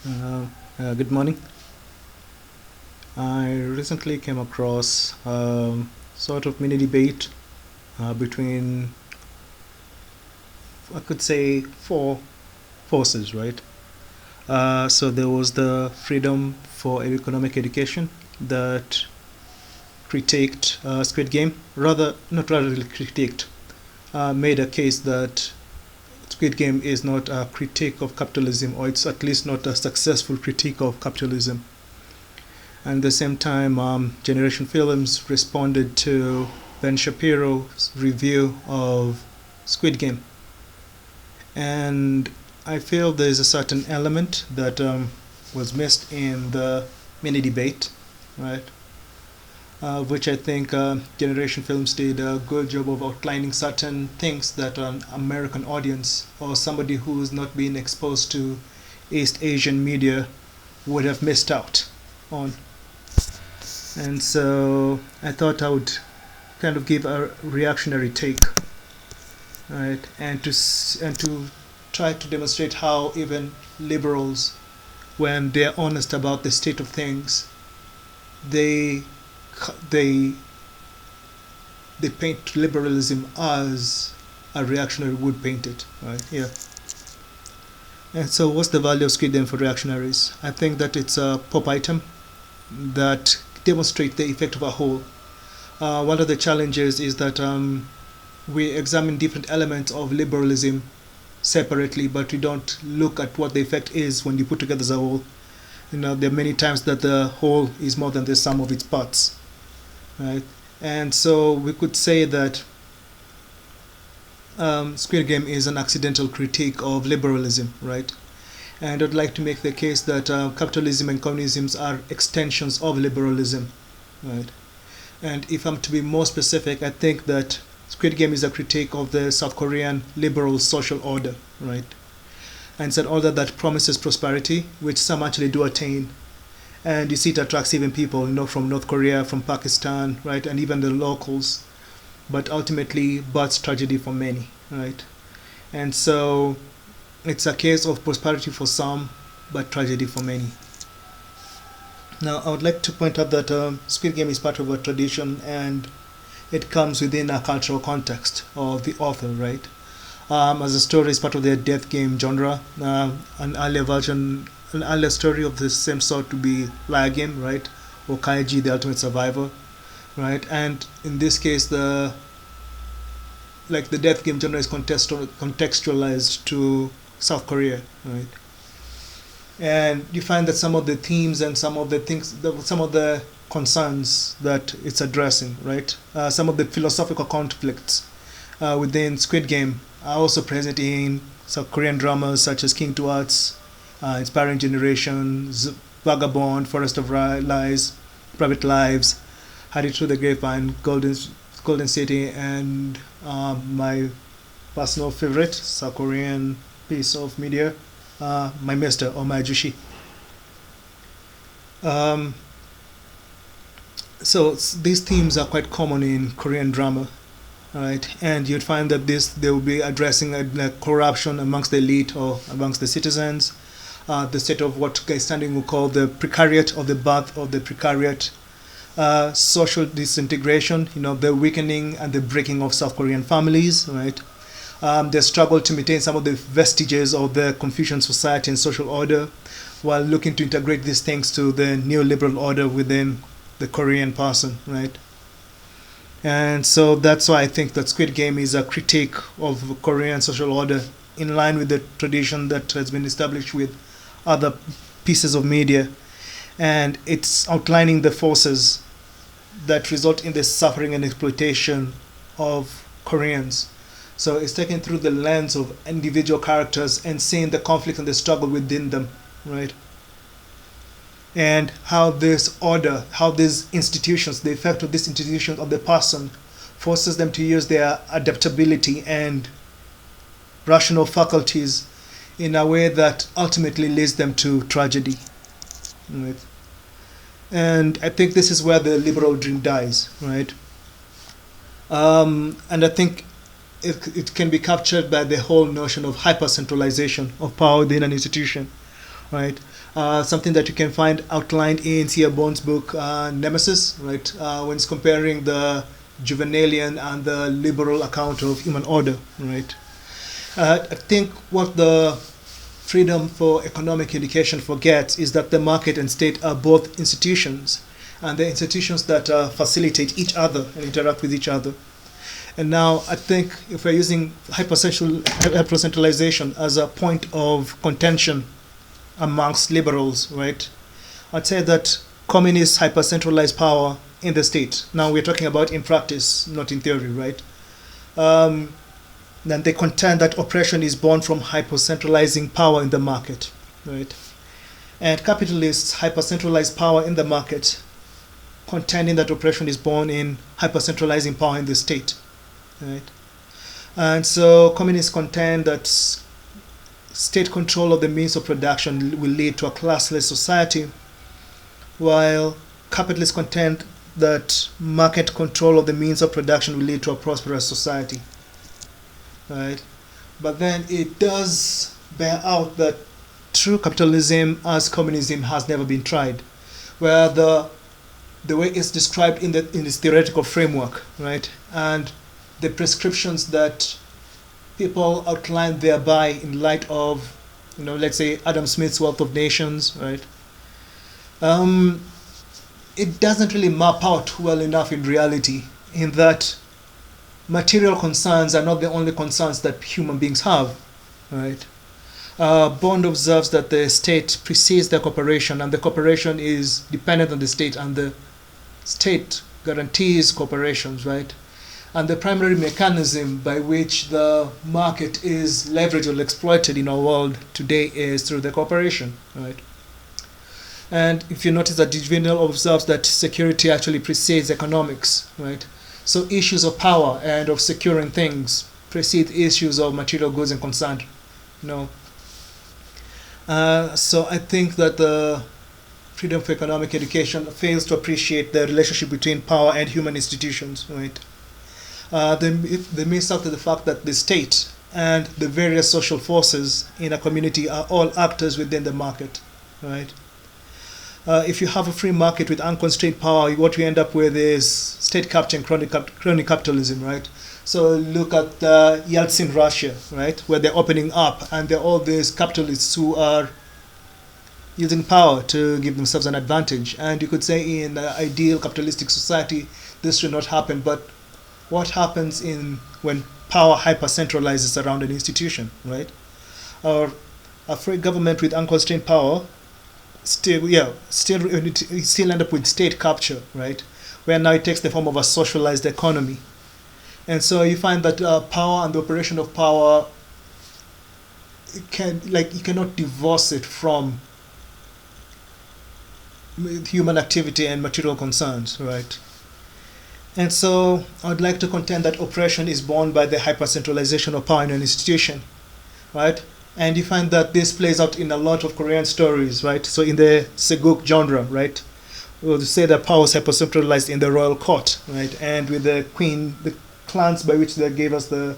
Uh, Good morning. I recently came across sort of mini debate between, I could say, four forces, right? So there was the freedom for economic education that critiqued Squid Game, rather, not rather critiqued, made a case that Squid Game is not a critique of capitalism, or it's at least not a successful critique of capitalism. And at the same time, Generation Films responded to Ben Shapiro's review of Squid Game. And I feel there's a certain element that was missed in the mini debate, right? Which I think Generation Films did a good job of outlining certain things that an American audience or somebody who's not been exposed to East Asian media would have missed out on. And so I thought I would kind of give a reactionary take, right? And to try to demonstrate how even liberals, when they're honest about the state of things, they they they paint liberalism as a reactionary would paint it, right? Yeah. And so, what's the value of Squid Game for reactionaries? I think that it's a pop item that demonstrates the effect of a whole. One of the challenges is that we examine different elements of liberalism separately, but we don't look at what the effect is when you put together as a whole. There are many times that the whole is more than the sum of its parts, right? And so we could say that Squid Game is an accidental critique of liberalism, right? And I'd like to make the case that capitalism and communism are extensions of liberalism, right? And if I'm to be more specific, I think that Squid Game is a critique of the South Korean liberal social order, right? And it's an order that promises prosperity, which some actually do attain. And you see it attracts even people, from North Korea, from Pakistan, right? And even the locals. But ultimately, births tragedy for many, right? And so it's a case of prosperity for some, but tragedy for many. Now, I would like to point out that Squid Game is part of a tradition and it comes within a cultural context of the author, right? As a story is part of their death game genre. An earlier story of the same sort to be Liar Game, right? Or Kaiji, the Ultimate Survivor, right? And in this case, the death game genre is contextualized to South Korea, right? And you find that some of the themes and some of the things, some of the concerns that it's addressing, right? Some of the philosophical conflicts within Squid Game are also present in South Korean dramas such as King to Arts, Inspiring Generation, Vagabond, Forest of Lies, Private Lives, Had It Through the Grapevine, Golden City, and my personal favorite South Korean piece of media, My Mister or My Jushi. Um, so these themes are quite common in Korean drama, right? And you'd find that they will be addressing corruption amongst the elite or amongst the citizens, the state of what Guy Standing will call the precariat or the birth of the precariat, social disintegration, the weakening and the breaking of South Korean families, right? The struggle to maintain some of the vestiges of the Confucian society and social order while looking to integrate these things to the neoliberal order within the Korean person, right? And so that's why I think that Squid Game is a critique of Korean social order in line with the tradition that has been established with other pieces of media. And it's outlining the forces that result in the suffering and exploitation of Koreans. So it's taken through the lens of individual characters and seeing the conflict and the struggle within them, right? And how this order, how these institutions, the effect of these institutions on the person forces them to use their adaptability and rational faculties in a way that ultimately leads them to tragedy, right? And I think this is where the liberal dream dies, right? And I think it can be captured by the whole notion of hyper centralization of power within an institution, right? Something that you can find outlined in C.A. Bone's book Nemesis, right? When it's comparing the Juvenalian and the liberal account of human order, right? I think what the freedom for economic education forgets is that the market and state are both institutions, and the institutions that facilitate each other and interact with each other. And now I think if we're using hypercentralization as a point of contention amongst liberals, right, I'd say that communists hypercentralize power in the state. Now we're talking about in practice, not in theory, right? Then they contend that oppression is born from hypercentralizing power in the market, right? And capitalists hypercentralize power in the market, contending that oppression is born in hypercentralizing power in the state, right? And so communists contend that state control of the means of production will lead to a classless society, while capitalists contend that market control of the means of production will lead to a prosperous society, right? But then it does bear out that true capitalism as communism has never been tried, where the way it's described in its theoretical framework, right, and the prescriptions that people outline thereby in light of, let's say Adam Smith's Wealth of Nations, right? It doesn't really map out well enough in reality, in that material concerns are not the only concerns that human beings have, right? Bond observes that the state precedes the corporation, and the corporation is dependent on the state, and the state guarantees corporations, right? And the primary mechanism by which the market is leveraged or exploited in our world today is through the corporation, right? And if you notice that Juvenal observes that security actually precedes economics, right? So issues of power and of securing things precede issues of material goods and concern, So I think that the freedom for economic education fails to appreciate the relationship between power and human institutions, right? They miss out to the fact that the state and the various social forces in a community are all actors within the market, right? If you have a free market with unconstrained power, what you end up with is state capture and crony capitalism, right? So look at Yeltsin Russia, right, where they're opening up, and there are all these capitalists who are using power to give themselves an advantage. And you could say in an ideal capitalistic society, this should not happen. But what happens when power hyper-centralizes around an institution, right? Or a free government with unconstrained power still end up with state capture, right? Where now it takes the form of a socialized economy. And so you find that power and the operation of power you cannot divorce it from human activity and material concerns, right? And so I'd like to contend that oppression is born by the hypercentralization of power in an institution, right? And you find that this plays out in a lot of Korean stories, right? So in the Seguk genre, right, we'll say that power is hypercentralized in the royal court, right? And with the queen, the clans by which they gave us the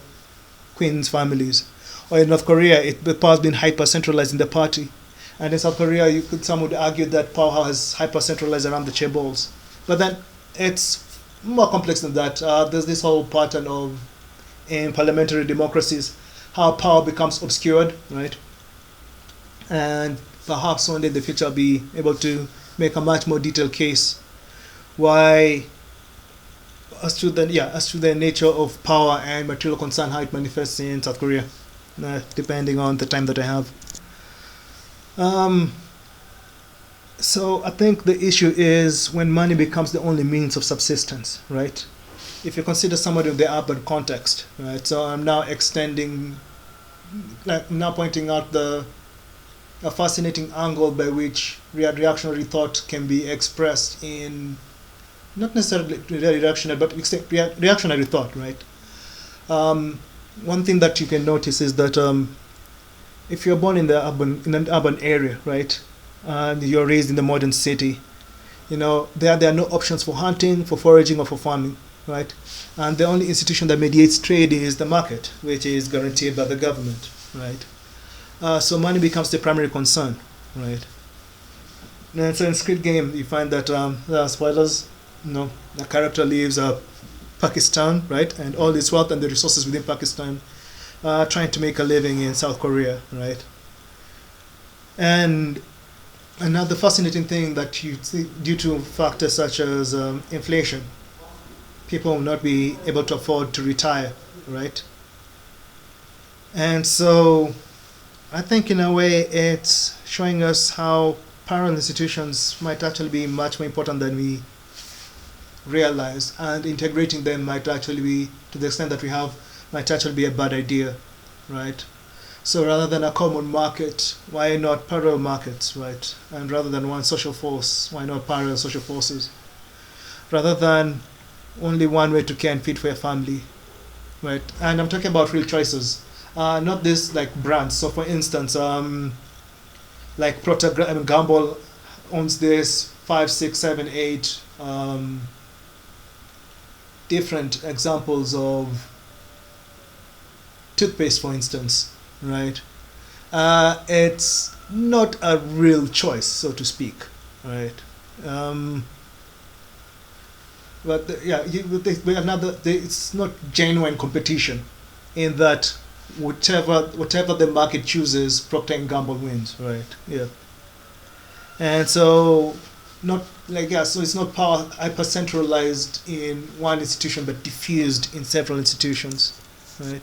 queen's families. Or in North Korea, the power has been hypercentralized in the party. And in South Korea, some would argue that power has hypercentralized around the chaebols. But then it's more complex than that. There's this whole pattern of, in parliamentary democracies, how power becomes obscured, right? And perhaps one day in the future I'll be able to make a much more detailed case why, as to the nature of power and material concern, how it manifests in South Korea, depending on the time that I have. So I think the issue is when money becomes the only means of subsistence, right? If you consider somebody in the urban context, right? So I'm now pointing out a fascinating angle by which reactionary thought can be expressed in, not necessarily reactionary, but reactionary thought, right? One thing that you can notice is that if you're born in an urban area, right, and you're raised in the modern city, there are no options for hunting, for foraging, or for farming, right? And the only institution that mediates trade is the market, which is guaranteed by the government, right? So money becomes the primary concern, right? And so in Squid Game, you find that there are spoilers. The character leaves Pakistan, right, and all its wealth and the resources within Pakistan, trying to make a living in South Korea, right? And another fascinating thing that you see, due to factors such as inflation, people will not be able to afford to retire, right? And so I think in a way it's showing us how parallel institutions might actually be much more important than we realize, and integrating them might actually be, to the extent that we have, might actually be a bad idea, right? So rather than a common market, why not parallel markets, right? And rather than one social force, why not parallel social forces? Rather than only one way to care and feed for your family, right? And I'm talking about real choices, not this like brands. So for instance, like Gamble owns this 5, 6, 7, 8 different examples of toothpaste, for instance, right? It's not a real choice, so to speak, right? But we have another. It's not genuine competition, in that whatever the market chooses, Procter and Gamble wins, right? Yeah, and so not like so it's not power hyper centralized in one institution, but diffused in several institutions, right?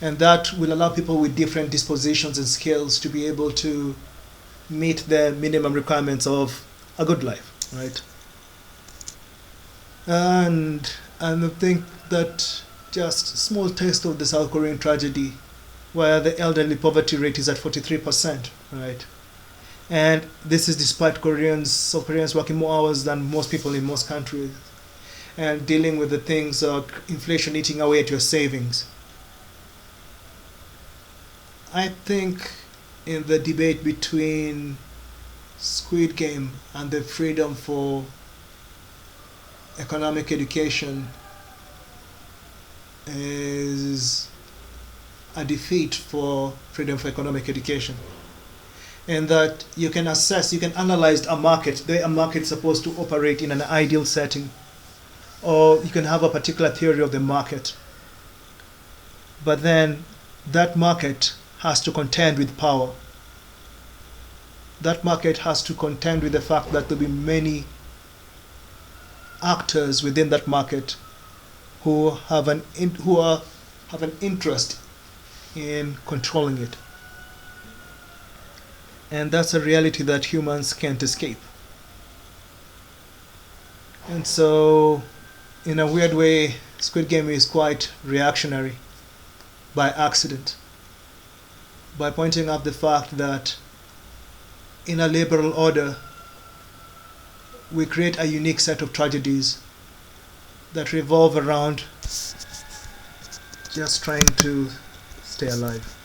And that will allow people with different dispositions and skills to be able to meet the minimum requirements of a good life, right? And I think that just a small taste of the South Korean tragedy, where the elderly poverty rate is at 43%, right? And this is despite South Koreans working more hours than most people in most countries, and dealing with the things inflation eating away at your savings. I think in the debate between Squid Game and the freedom for economic education is a defeat for freedom for economic education. In that you can analyze a market, the way a market is supposed to operate in an ideal setting, or you can have a particular theory of the market. But then that market has to contend with power. That market has to contend with the fact that there will be many actors within that market who have an interest in controlling it. And that's a reality that humans can't escape. And so, in a weird way, Squid Game is quite reactionary by accident, by pointing out the fact that in a liberal order, we create a unique set of tragedies that revolve around just trying to stay alive.